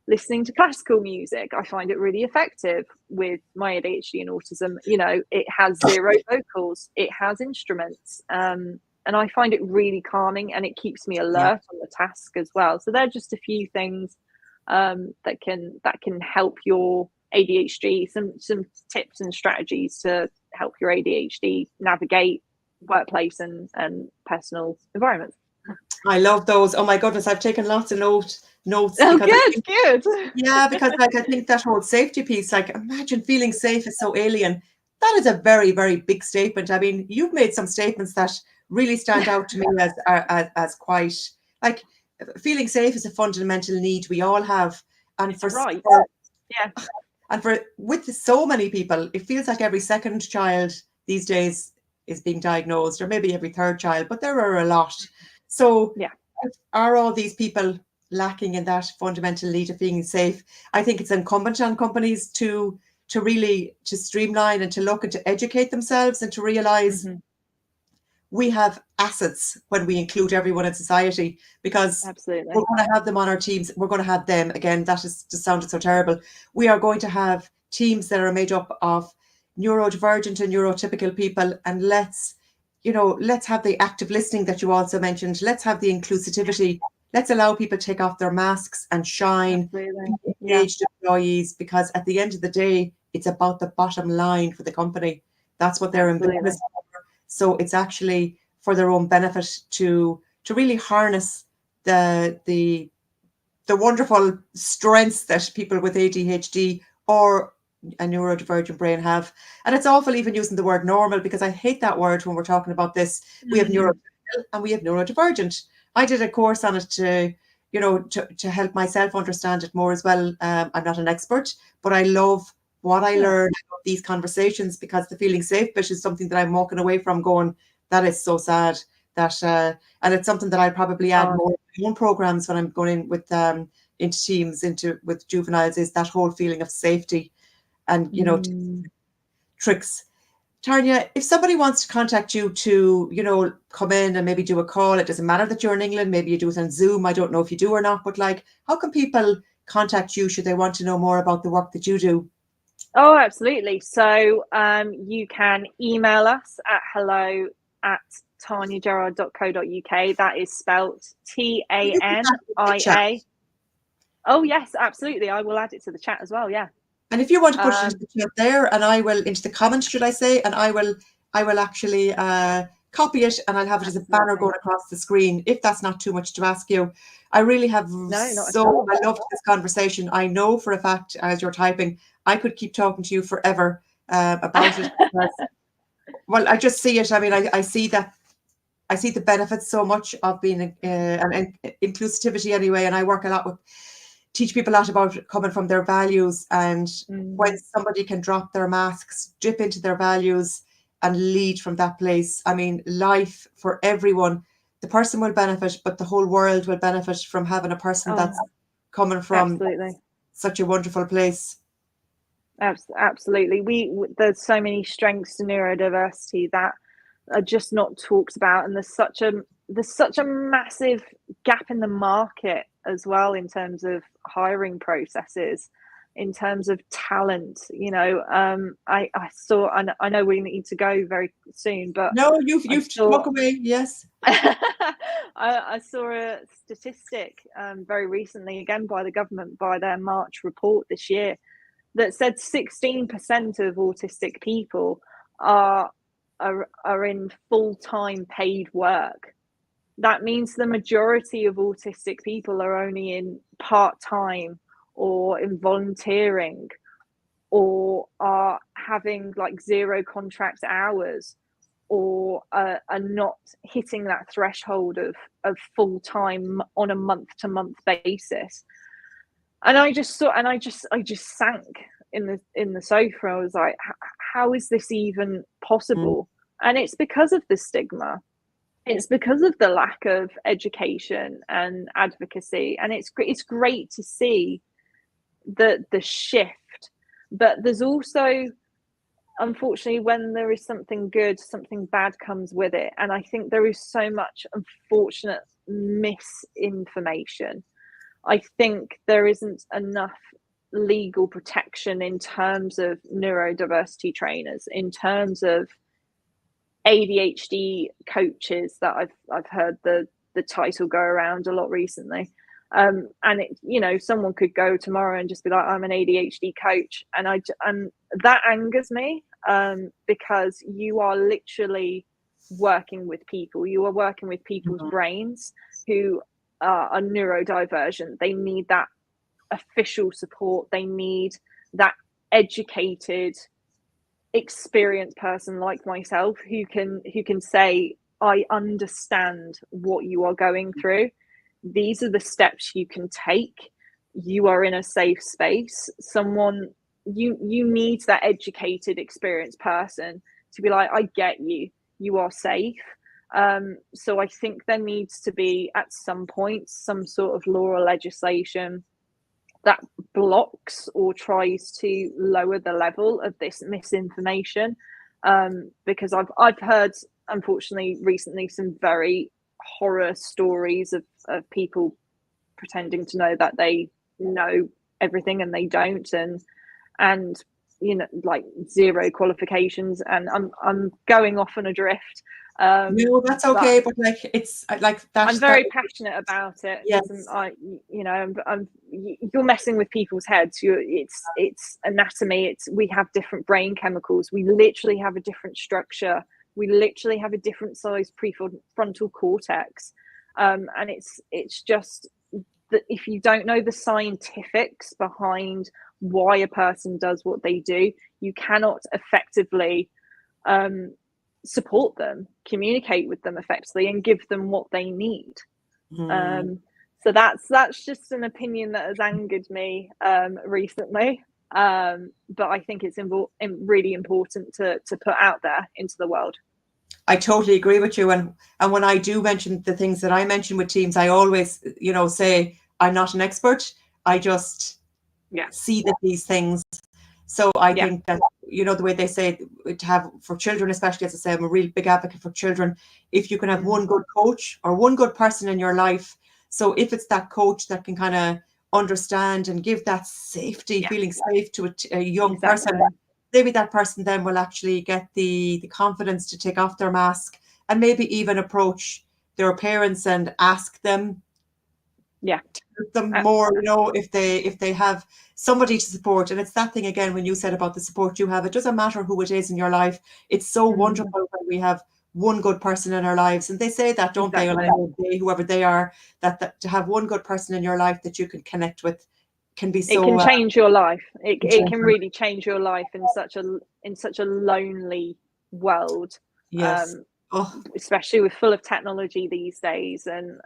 listening to classical music. I find it really effective with my ADHD and autism. You know, it has 0 vocals, it has instruments, and I find it really calming, and it keeps me alert on the task as well. So they're just a few things that can help your ADHD, some tips and strategies to help your ADHD navigate workplace and personal environments. I love those. Oh my goodness, I've taken lots of notes. Oh, good. Yeah, because like I think that whole safety piece, like imagine feeling safe is so alien. That is a very, very big statement. I mean, you've made some statements that really stand out to me as quite like, feeling safe is a fundamental need we all have, and with so many people, it feels like every second child these days is being diagnosed, or maybe every third child, but there are a lot. So are all these people lacking in that fundamental need of being safe? I think it's incumbent on companies to really streamline and to look and to educate themselves, and to realize we have assets when we include everyone in society, because we're going to have them on our teams. We're going to have them again. That is just sounded so terrible. We are going to have teams that are made up of neurodivergent and neurotypical people, and let's have the active listening that you also mentioned. Let's have the inclusivity. Let's allow people to take off their masks and shine, engaged employees, because at the end of the day, it's about the bottom line for the company. That's what they're in business for. So it's actually for their own benefit to really harness the wonderful strengths that people with ADHD or a neurodivergent brain have. And it's awful even using the word normal, because I hate that word when we're talking about this. We have neurotypical and we have neurodivergent. I did a course on it to help myself understand it more as well. I'm not an expert, but I love what I learned about these conversations, because the feeling safe bit is something that I'm walking away from going, that is so sad. That and it's something that I probably add more to my own programs when I'm going in with into teams, with juveniles, is that whole feeling of safety and tricks. Tania, if somebody wants to contact you to come in and maybe do a call, it doesn't matter that you're in England, maybe you do it on Zoom, I don't know if you do or not, but like, how can people contact you should they want to know more about the work that you do? Oh, absolutely. So you can email us at hello@taniagerard.co.uk. That is spelt TANIA. Oh yes, absolutely. I will add it to the chat as well. Yeah. And if you want to put it into the chat there, and I will into the comments, should I say, and I will actually copy it, and I'll have it as a banner going across the screen, if that's not too much to ask you. I really have I loved this conversation. I know for a fact, as you're typing, I could keep talking to you forever about it. Well, I just see it. I mean, I see that. I see the benefits so much of being an inclusivity anyway, and I work a lot teach people a lot about coming from their values, and when somebody can drop their masks, dip into their values and lead from that place, I mean, life for everyone, the person will benefit, but the whole world will benefit from having a person that's coming from such a wonderful place. Absolutely. There's so many strengths to neurodiversity that are just not talked about, and there's such a massive gap in the market as well in terms of hiring processes, in terms of talent. I saw, and I know we need to go very soon, but No, you've talk away. Yes. I saw a statistic very recently, again by the government, by their March report this year, that said 16% of autistic people are in full-time paid work. That means the majority of autistic people are only in part-time or in volunteering, or are having like 0 contract hours, or are not hitting that threshold of full-time on a month-to-month basis. And I just sank in the sofa. I was like, how is this even possible? And it's because of the stigma. It's because of the lack of education and advocacy. And it's great to see the shift. But there's also, unfortunately, when there is something good, something bad comes with it. And I think there is so much unfortunate misinformation. I think there isn't enough legal protection in terms of neurodiversity trainers, in terms of ADHD coaches, that I've heard the title go around a lot recently. And someone could go tomorrow and just be like, I'm an ADHD coach, and that angers me, because you are literally working with people. You are working with people's brains who are neurodivergent. They need that official support. They need that educated, experienced person like myself who can say, I understand what you are going through. These are the steps you can take. You are in a safe space. Someone, you need that educated, experienced person to be like, I get you. You are safe. So I think there needs to be, at some point, some sort of law or legislation that blocks or tries to lower the level of this misinformation, because I've heard, unfortunately, recently, some very horror stories of people pretending to know that they know everything and they don't, and like 0 qualifications. And I'm going off on a drift. No, that's okay, but like, it's like that. I'm very passionate about it. Yes. You're messing with people's heads. It's anatomy. We have different brain chemicals. We literally have a different structure. We literally have a different size prefrontal cortex, and it's just that if you don't know the scientifics behind why a person does what they do, you cannot effectively support them, communicate with them effectively, and give them what they need. So that's just an opinion that has angered me recently, but I think it's really important to put out there into the world. I totally agree with you, and when I do mention the things that I mention with teams, I always say I'm not an expert. I just see that these things. So I think that, the way they say to have, for children especially, as I say, I'm a real big advocate for children. If you can have one good coach or one good person in your life, so if it's that coach that can kind of understand and give that safety, feeling safe to a young person, maybe that person then will actually get the confidence to take off their mask and maybe even approach their parents and ask them more, if they have somebody to support. And it's that thing again, when you said about the support you have, it doesn't matter who it is in your life. It's so wonderful when we have one good person in our lives, and they say that, don't they, whoever they are, that to have one good person in your life that you can connect with can be so, it can change your life. It can really change your life in such a lonely world. Yes. Especially with full of technology these days, and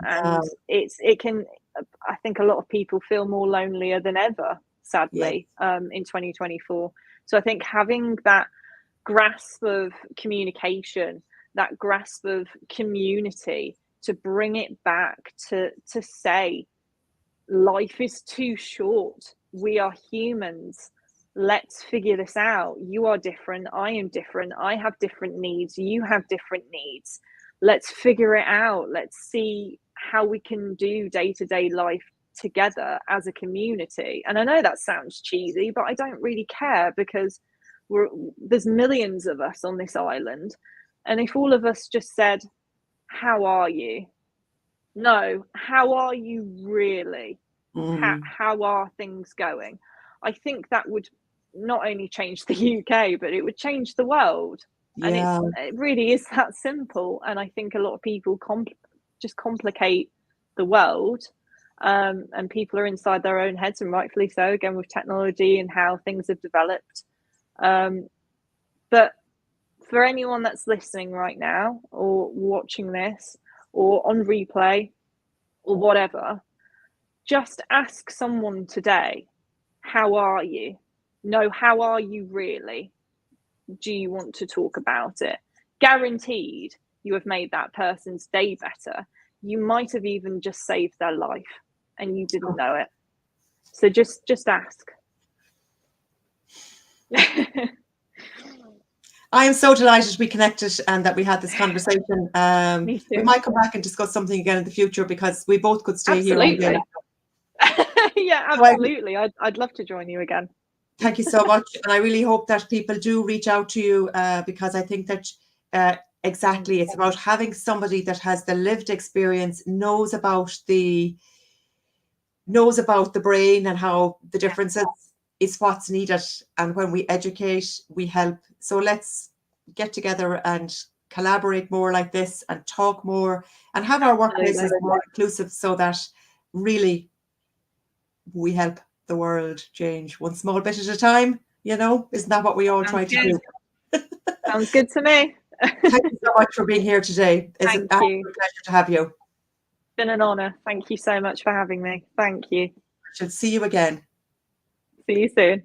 it can, I think a lot of people feel more lonelier than ever, sadly, in 2024. So I think having that grasp of communication, that grasp of community, to bring it back to say life is too short we are humans. Let's figure this out. You are different. I am different. I have different needs. You have different needs. Let's figure it out. Let's see how we can do day-to-day life together as a community. And I know that sounds cheesy, but I don't really care, because there's millions of us on this island. And if all of us just said, how are you? No, how are you really? How are things going? I think that would not only change the UK, but it would change the world. Yeah. And it really is that simple. And I think a lot of people just complicate the world, and people are inside their own heads, and rightfully so, again, with technology and how things have developed. But for anyone that's listening right now, or watching this, or on replay, or whatever, just ask someone today, how are you? No, how are you really? Do you want to talk about it? Guaranteed you have made that person's day better. You might have even just saved their life and you didn't know it. So just ask. I am so delighted we connected and that we had this conversation. Me too. We might come back and discuss something again in the future, because we both could stay here all day. Yeah, absolutely. I'd love to join you again. Thank you so much. And I really hope that people do reach out to you, because I think that exactly, it's about having somebody that has the lived experience, knows about the brain and how the differences is what's needed. And when we educate, we help. So let's get together and collaborate more like this, and talk more, and have our workplaces more inclusive, so that really we help the world change one small bit at a time. Isn't that what we all try to do? Sounds good to me. Thank you so much for being here today. It's an absolute pleasure to have you. It's been an honor. Thank you so much for having me. Thank you. I shall see you again. See you soon.